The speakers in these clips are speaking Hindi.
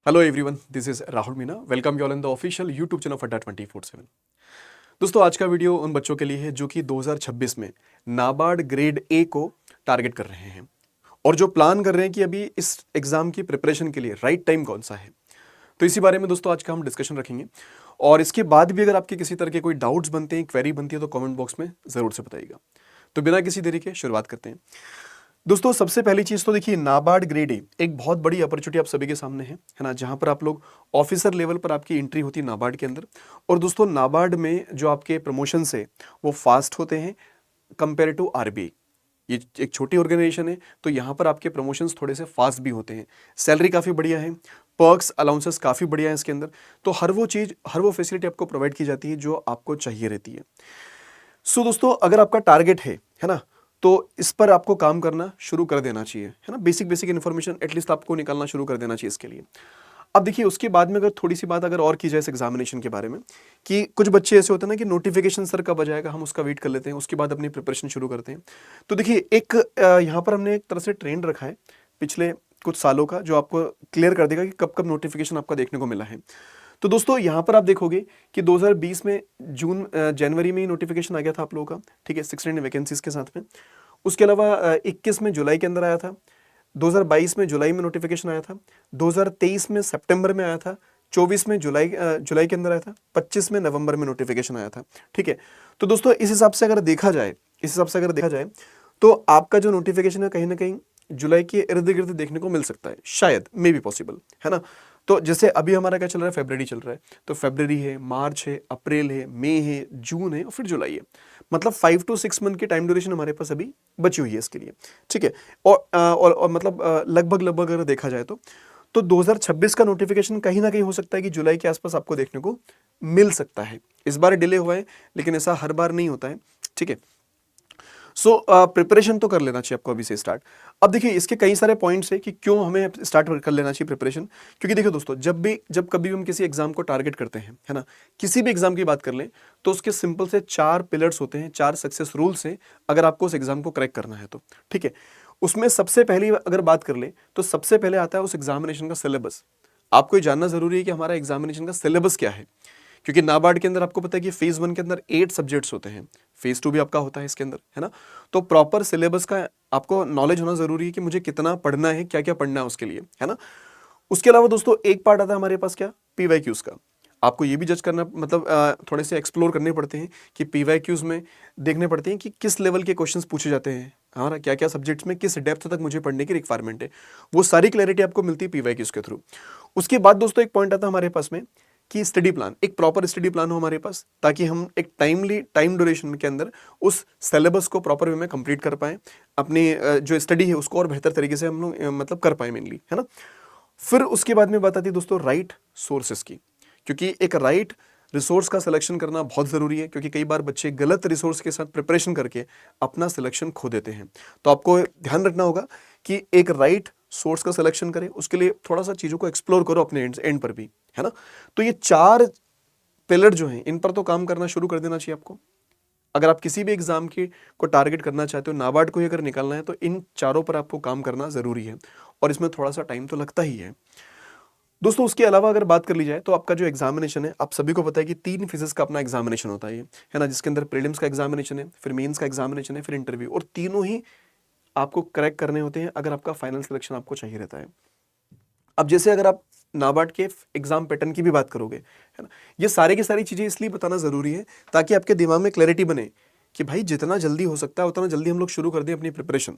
Hello everyone, this is Rahul Meena. Welcome you all in the official YouTube channel of अड्डा 24/7। दोस्तों, आज का वीडियो उन बच्चों के लिए है जो कि 2026 में नाबार्ड ग्रेड ए को टारगेट कर रहे हैं और जो प्लान कर रहे हैं कि अभी इस एग्जाम की प्रिपरेशन के लिए राइट टाइम कौन सा है। तो इसी बारे में दोस्तों आज का हम डिस्कशन रखेंगे और इसके बाद भी अगर आपके किसी तरह के कोई डाउट्स बनते हैं, क्वेरी बनती है तो कमेंट बॉक्स में ज़रूर से बताइएगा। तो बिना किसी देरी के शुरुआत करते हैं। दोस्तों, सबसे पहली चीज तो देखिए, नाबार्ड ग्रेड ए एक बहुत बड़ी अपॉर्चुनिटी आप सभी के सामने है ना, जहां पर आप लोग ऑफिसर लेवल पर आपकी एंट्री होती है नाबार्ड के अंदर। और दोस्तों, नाबार्ड में जो आपके प्रमोशन है वो फास्ट होते हैं कंपेयर टू आरबीआई। ये एक छोटी ऑर्गेनाइजेशन है तो यहाँ पर आपके प्रमोशंस थोड़े से फास्ट भी होते हैं। सैलरी काफ़ी बढ़िया है, पर्क्स अलाउंसेस काफ़ी बढ़िया है इसके अंदर। तो हर वो चीज़, हर वो फैसिलिटी आपको प्रोवाइड की जाती है जो आपको चाहिए रहती है। सो दोस्तों, अगर आपका टारगेट है ना, तो इस पर आपको काम करना शुरू कर देना चाहिए, है ना। बेसिक इन्फॉर्मेशन एटलीस्ट आपको निकालना शुरू कर देना चाहिए इसके लिए। अब देखिए, उसके बाद में अगर थोड़ी सी बात अगर और की जाए इस एग्जामिनेशन के बारे में, कि कुछ बच्चे ऐसे होते हैं ना कि नोटिफिकेशन सर कब आ जाएगा, हम उसका वेट कर लेते हैं, उसके बाद अपनी प्रिपरेशन शुरू करते हैं। तो देखिए, एक यहाँ पर हमने एक तरह से ट्रेंड रखा है पिछले कुछ सालों का, जो आपको क्लियर कर देगा कि कब कब नोटिफिकेशन आपका देखने को मिला है। तो दोस्तों, यहाँ पर आप देखोगे कि 2020 में जनवरी में ही नोटिफिकेशन आ गया था आप लोगों का, ठीक है, 16 वैकेंसीज के साथ में। उसके अलावा 21 में जुलाई के अंदर आया था, 2022 में जुलाई में नोटिफिकेशन आया था, 2023 में सितंबर में आया था, 24 में जुलाई के अंदर आया था, 25 में नवंबर में नोटिफिकेशन आया था, ठीक है। तो दोस्तों, इस हिसाब से अगर देखा जाए तो आपका जो नोटिफिकेशन है कहीं ना कहीं जुलाई के इर्द गिर्द देखने को मिल सकता है, शायद, मे बी पॉसिबल, है ना। तो जैसे अभी हमारा क्या चल रहा है, फेब्रवरी चल रहा है, तो फेब्रवरी है, मार्च है, अप्रैल है, मई है, जून है और फिर जुलाई है। मतलब 5 to 6 मंथ की टाइम ड्यूरेशन हमारे पास अभी बची हुई है इसके लिए, ठीक है। और मतलब लगभग अगर देखा जाए तो 2026 का नोटिफिकेशन कहीं ना कहीं हो सकता है कि जुलाई के आसपास आपको देखने को मिल सकता है। इस बार डिले हुआ है, लेकिन ऐसा हर बार नहीं होता है, ठीक है। सो प्रिपरेशन तो कर लेना चाहिए आपको अभी से स्टार्ट। अब देखिए, इसके कई सारे पॉइंट्स है कि क्यों हमें स्टार्ट कर लेना चाहिए प्रिपरेशन। क्योंकि देखिए दोस्तों, जब कभी भी हम किसी एग्जाम को टारगेट करते हैं, है ना, किसी भी एग्जाम की बात कर लें, तो उसके सिंपल से 4 पिलर्स होते हैं, 4 सक्सेस रूल्स हैं अगर आपको उस एग्जाम को क्रैक करना है तो, ठीक है। उसमें सबसे पहली अगर बात कर ले तो सबसे पहले आता है उस एग्जामिनेशन का सिलेबस। आपको ये जानना जरूरी है कि हमारा एग्जामिनेशन का सिलेबस क्या है, क्योंकि नाबार्ड के अंदर आपको पता है कि फेज 1 के अंदर 8 सब्जेक्ट्स होते हैं, फेज 2 भी आपका होता है इसके अंदर, है ना। तो प्रॉपर सिलेबस का आपको नॉलेज होना जरूरी है कि मुझे कितना पढ़ना है, क्या क्या पढ़ना है उसके लिए, है ना। उसके अलावा दोस्तों, एक पार्ट आता है हमारे पास क्या, पीवाईक्यूज का। आपको ये भी जज करना, मतलब थोड़े से एक्सप्लोर करने पड़ते हैं कि पीवाईक्यूज में देखने पड़ते हैं कि किस लेवल के क्वेश्चंस पूछे जाते हैं, हमारा क्या क्या सब्जेक्ट्स में किस डेप्थ तक मुझे पढ़ने की रिक्वायरमेंट है। वो सारी क्लैरिटी आपको मिलती है पीवाईक्यूज के थ्रू। उसके बाद दोस्तों, एक पॉइंट आता है हमारे पास में कि स्टडी प्लान, एक प्रॉपर स्टडी प्लान हो हमारे पास, ताकि हम एक टाइम ड्यूरेशन के अंदर उस सिलेबस को प्रॉपर वे में कंप्लीट कर पाएं, अपनी जो स्टडी है उसको और बेहतर तरीके से हम लोग मतलब कर पाए मेनली, है ना। फिर उसके बाद में बात आती है दोस्तों राइट सोर्सेस की, क्योंकि एक राइट रिसोर्स का सिलेक्शन करना बहुत ज़रूरी है, क्योंकि कई बार बच्चे गलत रिसोर्स के साथ प्रिपरेशन करके अपना सिलेक्शन खो देते हैं। तो आपको ध्यान रखना होगा कि एक राइट सोर्स का सिलेक्शन करें, उसके लिए थोड़ा सा चीज़ों को एक्सप्लोर करो अपने एंड पर भी, है ना। तो ये 4 पिलर जो हैं, इन पर तो काम करना शुरू कर देना चाहिए आपको। अगर आप किसी भी एग्जाम की को टारगेट करना चाहते हो, नाबार्ड को ही अगर निकालना है, तो इन चारों पर आपको काम करना ज़रूरी है और इसमें थोड़ा सा टाइम तो लगता ही है दोस्तों। उसके अलावा अगर बात कर ली जाए तो आपका जो एग्जामिनेशन है, आप सभी को पता है कि 3 फेजेस का अपना एग्जामिनेशन होता है ना, जिसके अंदर प्रीलिम्स का एग्जामिनेशन है, फिर मेंस का एग्जामिनेशन है, फिर इंटरव्यू, और तीनों ही आपको क्रैक करने होते हैं अगर आपका फाइनल सिलेक्शन आपको चाहिए रहता है। अब जैसे अगर आप नाबार्ड के एग्जाम पैटर्न की भी बात करोगे, है ना, ये सारी की सारी चीज़ें इसलिए बताना ज़रूरी है ताकि आपके दिमाग में क्लैरिटी बने कि भाई जितना जल्दी हो सकता है उतना जल्दी हम लोग शुरू कर दें अपनी प्रिपरेशन।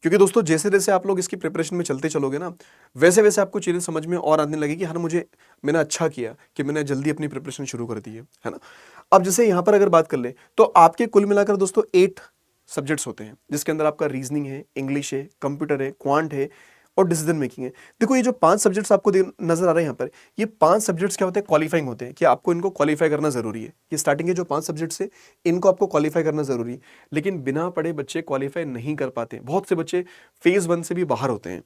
क्योंकि दोस्तों, जैसे जैसे आप लोग इसकी प्रिपरेशन में चलते चलोगे ना, वैसे वैसे आपको चीज़ें समझ में और आने लगेगी, हाँ मैंने अच्छा किया कि मैंने जल्दी अपनी प्रिपरेशन शुरू कर दी है ना। अब जैसे यहाँ पर अगर बात कर ले तो आपके कुल मिलाकर दोस्तों 8 सब्जेक्ट्स होते हैं, जिसके अंदर आपका रीजनिंग है, इंग्लिश है, कंप्यूटर है, क्वांट है और डिसीजन मेकिंग है। देखो, ये जो 5 सब्जेक्ट्स आपको नजर आ रहे हैं यहाँ पर, ये 5 सब्जेक्ट्स क्या होते हैं, क्वालिफाइंग होते हैं, कि आपको इनको क्वालिफाई करना जरूरी है। ये स्टार्टिंग के जो 5 सब्जेक्ट्स है, इनको आपको क्वालिफाई करना जरूरी है, लेकिन बिना पढ़े बच्चे क्वालिफाई नहीं कर पाते। बहुत से बच्चे फेज 1 से भी बाहर होते हैं,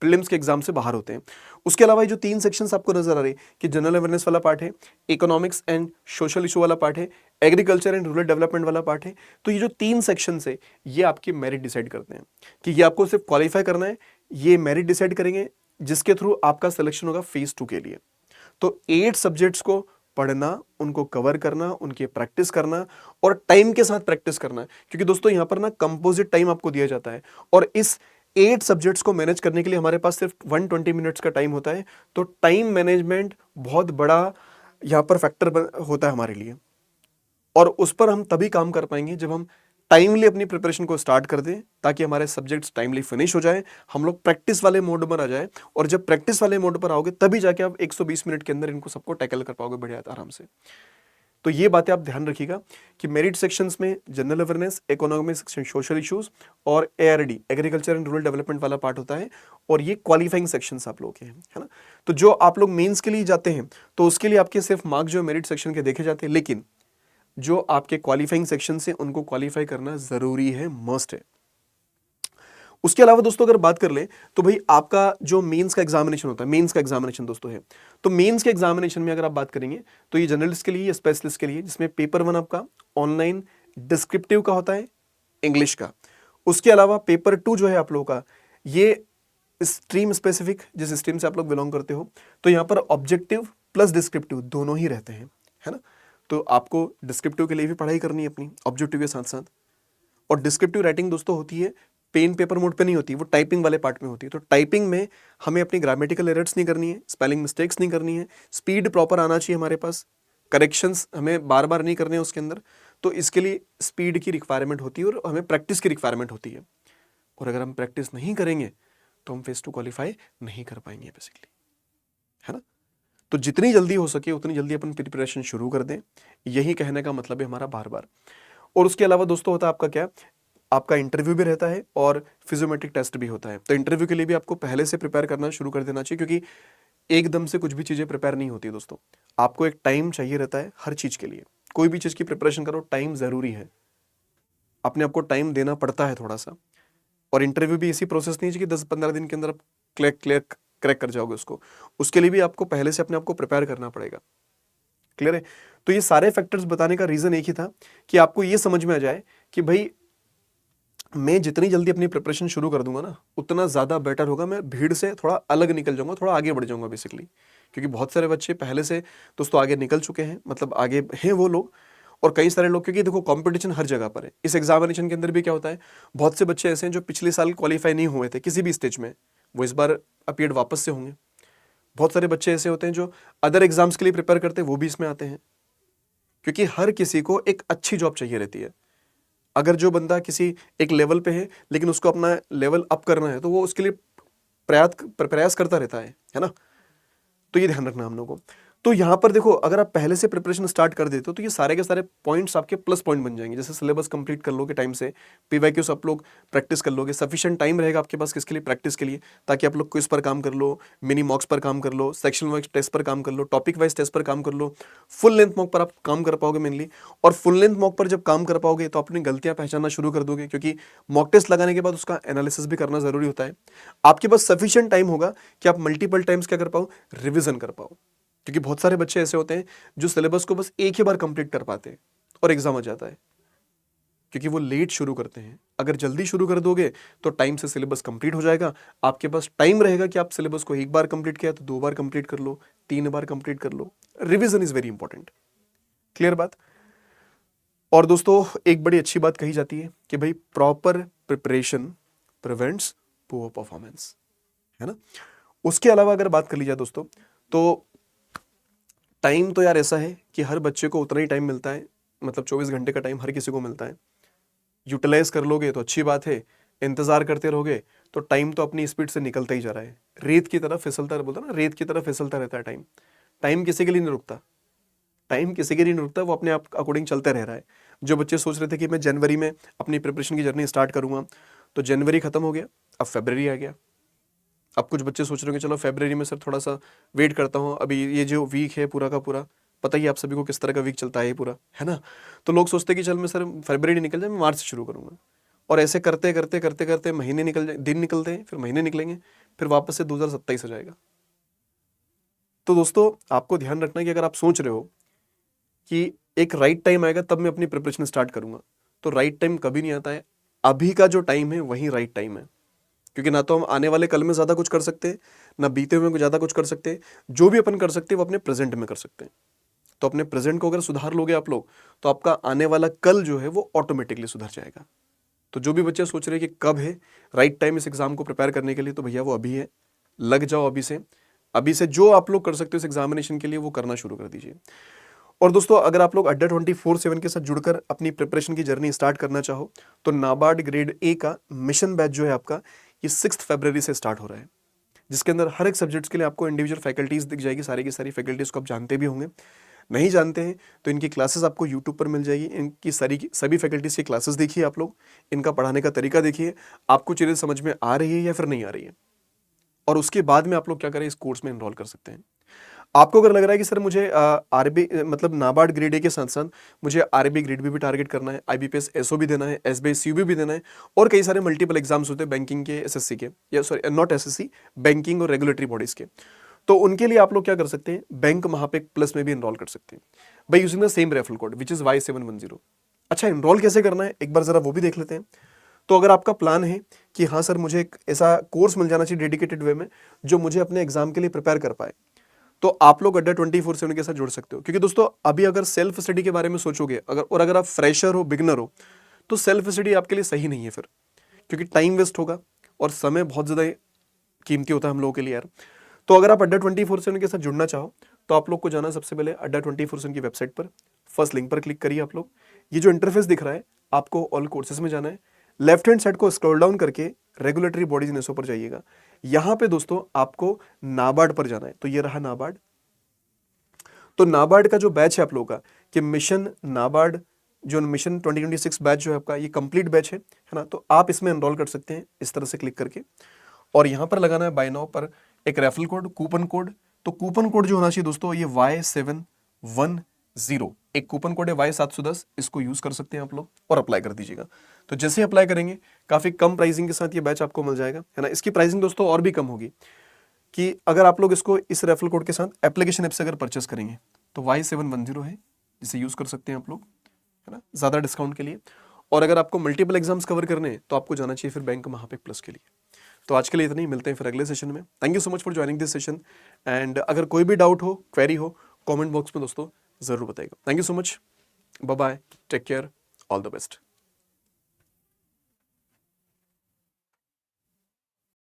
प्रीलिम्स के एग्जाम से बाहर होते हैं। उसके अलावा ये जो 3 सेक्शंस आपको नजर आ रहे हैं कि जनरल अवेयरनेस वाला पार्ट है, इकोनॉमिक्स एंड सोशल इशू वाला पार्ट है, एग्रीकल्चर एंड रूरल डेवलपमेंट वाला पार्ट है। तो ये जो 3 सेक्शंस है, ये आपकी मेरिट डिसाइड करते हैं कि ये आपको सिर्फ क्वालिफाई करना है, ये मेरिट डिसाइड करेंगे जिसके थ्रू आपका सिलेक्शन होगा फेज 2 के लिए। तो 8 सब्जेक्ट्स को पढ़ना, उनको कवर करना, उनकी प्रैक्टिस करना और टाइम के साथ प्रैक्टिस करना, क्योंकि दोस्तों यहां पर ना कंपोजिट टाइम आपको दिया जाता है और इस 8 सब्जेक्ट्स को मैनेज करने के लिए हमारे पास सिर्फ 120 मिनट्स का टाइम होता है। तो टाइम मैनेजमेंट बहुत बड़ा यहां पर फैक्टर होता है हमारे लिए, और उस पर हम तभी काम कर पाएंगे जब हम टाइमली अपनी प्रिपरेशन को स्टार्ट कर दें, ताकि हमारे सब्जेक्ट्स टाइमली फिनिश हो जाए, हम लोग प्रैक्टिस वाले मोड पर आ जाए। और जब प्रैक्टिस वाले मोड पर आओगे तभी जाके आप 120 मिनट के अंदर इनको सबको टैकल कर पाओगे बढ़िया आराम से। तो ये बातें आप ध्यान रखिएगा कि मेरिट सेक्शंस में general awareness, economics, social issues और ARD, agriculture and rural development वाला पार्ट होता है, और ये क्वालिफाइंग सेक्शंस आप लोग के हैं, है ना। तो जो आप लोग मेंस के लिए जाते हैं तो उसके लिए आपके सिर्फ मार्क्स जो मेरिट सेक्शन के देखे जाते हैं, लेकिन जो आपके क्वालिफाइंग सेक्शन से उनको क्वालिफाई करना जरूरी है, मस्ट है। उसके अलावा दोस्तों अगर बात कर ले तो भाई आपका जो मेंस का एग्जामिनेशन होता है, मेंस का एग्जामिनेशन दोस्तों है, तो मेंस के एग्जामिनेशन में अगर आप बात करेंगे तो ये जनरलिस्ट के लिए, स्पेशलिस्ट के लिए, जिसमें पेपर 1 आपका ऑनलाइन डिस्क्रिप्टिव का होता है, इंग्लिश का। उसके अलावा पेपर 2 जो है आप लोगों का, ये स्ट्रीम स्पेसिफिक, जिस स्ट्रीम से आप लोग बिलोंग करते हो, तो यहाँ पर ऑब्जेक्टिव प्लस डिस्क्रिप्टिव दोनों ही रहते हैं, है ना। तो आपको डिस्क्रिप्टिव के लिए भी पढ़ाई करनी है अपनी, ऑब्जेक्टिव के साथ साथ। और डिस्क्रिप्टिव राइटिंग दोस्तों होती है पेन पेपर मोड पे नहीं होती, वो टाइपिंग वाले पार्ट में होती है। तो टाइपिंग में हमें अपनी ग्रामेटिकल एरर्स नहीं करनी है, स्पेलिंग मिस्टेक्स नहीं करनी है, स्पीड प्रॉपर आना चाहिए हमारे पास, करेक्शंस हमें बार बार नहीं करने हैं उसके अंदर। तो इसके लिए स्पीड की रिक्वायरमेंट होती है और हमें प्रैक्टिस की रिक्वायरमेंट होती है। और अगर हम प्रैक्टिस नहीं करेंगे तो हम फेस 2 क्वालिफाई नहीं कर पाएंगे बेसिकली, है ना। तो जितनी जल्दी हो सके उतनी जल्दी अपन प्रिपरेशन शुरू कर दें, यही कहने का मतलब है हमारा बार बार। और उसके अलावा दोस्तों होता है आपका क्या, आपका इंटरव्यू भी रहता है और फिजियोमेट्रिक टेस्ट भी होता है। तो इंटरव्यू के लिए भी आपको पहले से प्रिपेयर करना शुरू कर देना चाहिए, क्योंकि एकदम से कुछ भी चीज़ें प्रिपेयर नहीं होती दोस्तों। आपको एक टाइम चाहिए रहता है हर चीज़ के लिए। कोई भी चीज़ की प्रिपरेशन करो, टाइम ज़रूरी है, अपने आपको टाइम देना पड़ता है थोड़ा सा। और इंटरव्यू भी इसी प्रोसेस नहीं है कि 10-15 दिन के अंदर आप क्रैक कर जाओगे उसको। उसके लिए भी आपको पहले से अपने आप को प्रिपेयर करना पड़ेगा। क्लियर है। तो ये सारे फैक्टर्स बताने का रीज़न एक ही था कि आपको ये समझ में आ जाए कि भाई मैं जितनी जल्दी अपनी प्रिपरेशन शुरू कर दूंगा ना, उतना ज़्यादा बेटर होगा। मैं भीड़ से थोड़ा अलग निकल जाऊंगा, थोड़ा आगे बढ़ जाऊंगा बेसिकली, क्योंकि बहुत सारे बच्चे पहले से दोस्तों आगे निकल चुके हैं, मतलब आगे हैं वो लोग। और कई सारे लोग, क्योंकि देखो कंपटीशन हर जगह पर है। इस एग्जामिनेशन के अंदर भी क्या होता है, बहुत से बच्चे ऐसे हैं जो पिछले साल क्वालिफाई नहीं हुए थे किसी भी स्टेज में, वो इस बार अपीयर्ड वापस से होंगे। बहुत सारे बच्चे ऐसे होते हैं जो अदर एग्जाम्स के लिए प्रिपेयर करते हैं, वो भी इसमें आते हैं, क्योंकि हर किसी को एक अच्छी जॉब चाहिए रहती है। अगर जो बंदा किसी एक लेवल पे है लेकिन उसको अपना लेवल अप करना है, तो वो उसके लिए प्रयास करता रहता है ना। तो ये ध्यान रखना हम लोगों को। तो यहाँ पर देखो, अगर आप पहले से प्रिपरेशन स्टार्ट कर देते हो तो ये सारे के सारे पॉइंट्स आपके प्लस पॉइंट बन जाएंगे। जैसे सिलेबस कंप्लीट कर लोगे टाइम से, पीवाईक्यूज आप लोग प्रैक्टिस कर लोगे, सफिशिएंट टाइम रहेगा आपके पास किसके लिए, प्रैक्टिस के लिए, ताकि आप लोग क्विज पर काम कर लो, मिनी मॉक्स पर काम कर लो, सेक्शन वाइज टेस्ट पर काम कर लो, टॉपिक वाइज टेस्ट पर काम कर लो, फुल लेंथ मॉक पर आप काम कर पाओगे मेनली। और फुल लेंथ मॉक पर जब काम कर पाओगे तो अपनी गलतियां पहचानना शुरू कर दोगे, क्योंकि मॉक टेस्ट लगाने के बाद उसका एनालिसिस भी करना जरूरी होता है। आपके पास सफिशिएंट टाइम होगा कि आप मल्टीपल टाइम्स क्या कर पाओ, रिविजन कर पाओ। क्योंकि बहुत सारे बच्चे ऐसे होते हैं जो सिलेबस को बस एक ही बार कंप्लीट कर पाते हैं और एग्जाम आ जाता है, क्योंकि वो लेट शुरू करते हैं। अगर जल्दी शुरू कर दोगे तो टाइम से सिलेबस कंप्लीट हो जाएगा, आपके पास टाइम रहेगा कि आप सिलेबस को एक बार कंप्लीट किया तो 2 बार कंप्लीट कर लो, 3 बार कंप्लीट कर लो। Revision is very important. Clear बात। और दोस्तों एक बड़ी अच्छी बात कही जाती है कि भाई proper preparation prevents poor performance, है ना। उसके अलावा अगर बात कर ली जाए दोस्तों, तो टाइम तो यार ऐसा है कि हर बच्चे को उतना ही टाइम मिलता है, मतलब 24 घंटे का टाइम हर किसी को मिलता है। यूटिलाइज कर लोगे तो अच्छी बात है, इंतजार करते रहोगे तो टाइम तो अपनी स्पीड से निकलता ही जा रहा है, रेत की तरफ फिसलता, बोलता ना, रेत की तरफ फिसलता रहता है टाइम। टाइम किसी के लिए नहीं रुकता, टाइम किसी के लिए नहीं रुकता, वो अपने आप अकॉर्डिंग चलते रह रहा है। जो बच्चे सोच रहे थे कि मैं जनवरी में अपनी प्रिपरेशन की जर्नी स्टार्ट करूंगा, तो जनवरी खत्म हो गया, अब फरवरी आ गया। अब कुछ बच्चे सोच रहे होंगे चलो फरवरी में सर थोड़ा सा वेट करता हूँ, अभी ये जो वीक है पूरा का पूरा, पता ही आप सभी को किस तरह का वीक चलता है ये पूरा, है ना। तो लोग सोचते हैं कि चल मैं सर फरवरी निकल जाए, मैं मार्च से शुरू करूँगा। और ऐसे करते करते करते करते महीने निकल जाए, दिन निकलते हैं, फिर महीने निकलेंगे, फिर वापस से 2027 हो जाएगा। तो दोस्तों आपको ध्यान रखना है कि अगर आप सोच रहे हो कि एक राइट टाइम आएगा तब मैं अपनी प्रिपरेशन स्टार्ट करूंगा, तो राइट टाइम कभी नहीं आता है। अभी का जो टाइम है वही राइट टाइम है। क्योंकि ना तो हम आने वाले कल में ज़्यादा कुछ कर सकते हैं, ना बीते हुए में ज़्यादा कुछ कर सकते हैं। जो भी अपन कर सकते हैं वो अपने प्रेजेंट में कर सकते हैं। तो अपने प्रेजेंट को अगर सुधार लोगे आप लोग, तो आपका आने वाला कल जो है वो ऑटोमेटिकली सुधर जाएगा। तो जो भी बच्चे सोच रहे हैं कि कब है राइट टाइम इस एग्जाम को प्रिपेयर करने के लिए, तो भैया वो अभी है। लग जाओ अभी से। अभी से जो आप लोग कर सकते हो इस एग्जामिनेशन के लिए वो करना शुरू कर दीजिए। और दोस्तों, अगर आप लोग अड्डा 24/7 के साथ जुड़कर अपनी प्रिपरेशन की जर्नी स्टार्ट करना चाहो, तो नाबार्ड ग्रेड ए का मिशन बैच जो है आपका, ये 6 फरवरी से स्टार्ट हो रहा है, जिसके अंदर हर एक सब्जेक्ट्स के लिए आपको इंडिविजुअल फैकल्टीज दिख जाएगी। सारी की सारी फैकल्टीज को आप जानते भी होंगे। नहीं जानते हैं तो इनकी क्लासेस आपको यूट्यूब पर मिल जाएगी। इनकी सभी फैकल्टीज की क्लासेस देखिए आप लोग, इनका पढ़ाने का तरीका देखिए, आपको चीज़ें समझ में आ रही है या फिर नहीं आ रही है, और उसके बाद में आप लोग क्या करें, इस कोर्स में एनरोल कर सकते हैं। आपको अगर लग रहा है कि सर मुझे आरबी मतलब नाबार्ड ग्रेड ए के साथ साथ मुझे आरबी ग्रेड बी भी टारगेट करना है, आईबीपीएस एसओ भी देना है, एसबीआई सीयूबी भी देना है, और कई सारे मल्टीपल एग्जाम्स होते हैं बैंकिंग के, एसएससी के, या सॉरी नॉट एसएससी, बैंकिंग और रेगुलेटरी बॉडीज के, तो उनके लिए आप लोग क्या कर सकते हैं, बैंक महापेक प्लस में भी एनरोल कर सकते हैं by using the same referral code which is Y710। अच्छा, एनरोल कैसे करना है एक बार जरा वो भी देख लेते हैं। तो अगर आपका प्लान है कि हाँ सर मुझे एक ऐसा कोर्स मिल जाना चाहिए डेडिकेटेड वे में जो मुझे अपने एग्जाम के लिए प्रिपेयर कर पाए, तो आप लोग अड्डा 24/7 के साथ जुड़ सकते हो। क्योंकि दोस्तों अभी अगर सेल्फ स्टडी के बारे में सोचोगे, अगर आप फ्रेशर हो, बिगनर हो, तो सेल्फ स्टडी आपके लिए सही नहीं है फिर, क्योंकि टाइम वेस्ट होगा और समय बहुत ज़्यादा कीमती होता है हम लोगों के लिए यार। तो अगर आप अड्डा 24/7 के साथ जुड़ना चाहो, तो आप लोग को जाना सबसे पहले अड्डा 24/7 की वेबसाइट पर, फर्स्ट लिंक पर क्लिक करिए आप लोग। ये जो इंटरफेस दिख रहा है, आपको ऑल कोर्सेज में जाना है, लेफ्ट हैंड साइड को स्क्रॉल डाउन करके रेगुलेटरी बॉडीज नेसो पर जाइएगा। यहां पे दोस्तों आपको नाबार्ड पर जाना है, तो ये रहा नाबार्ड। तो नाबार्ड का जो बैच है आप लोगों का, कि मिशन नाबार्ड जो मिशन 2026 बैच जो है आपका, ये कंप्लीट बैच है ना, तो आप इसमें एनरोल कर सकते हैं इस तरह से क्लिक करके, और यहां पर लगाना है बाय नाउ पर एक रेफरल कोड, कूपन कोड। तो कूपन कोड जो होना चाहिए दोस्तों, ये Y710, एक कूपन कोड है Y710, इसको यूज कर सकते हैं आप लोग और अप्लाई कर दीजिएगा। तो जैसे अप्लाई करेंगे, काफी कम प्राइसिंग के साथ ये बैच आपको मिल जाएगा, है ना। इसकी प्राइसिंग दोस्तों और भी कम होगी, कि अगर आप लोग इसको इस रेफरल कोड के साथ एप्लीकेशन ऐप से अगर परचेस करेंगे, तो Y710 है, जिसे यूज कर सकते हैं आप लोग, है ना, ज्यादा डिस्काउंट के लिए। और अगर आपको मल्टीपल एग्जाम्स कवर करने हैं, तो आपको जाना चाहिए फिर बैंक महापेक प्लस के लिए। तो आज के लिए इतना ही, मिलते हैं फिर अगले सेशन में। Thank you so much for joining this session, and अगर कोई भी डाउट हो, क्वेरी हो, कमेंट बॉक्स में दोस्तों जरूर बताइएगा। Thank you so much, bye bye, take care, all the best.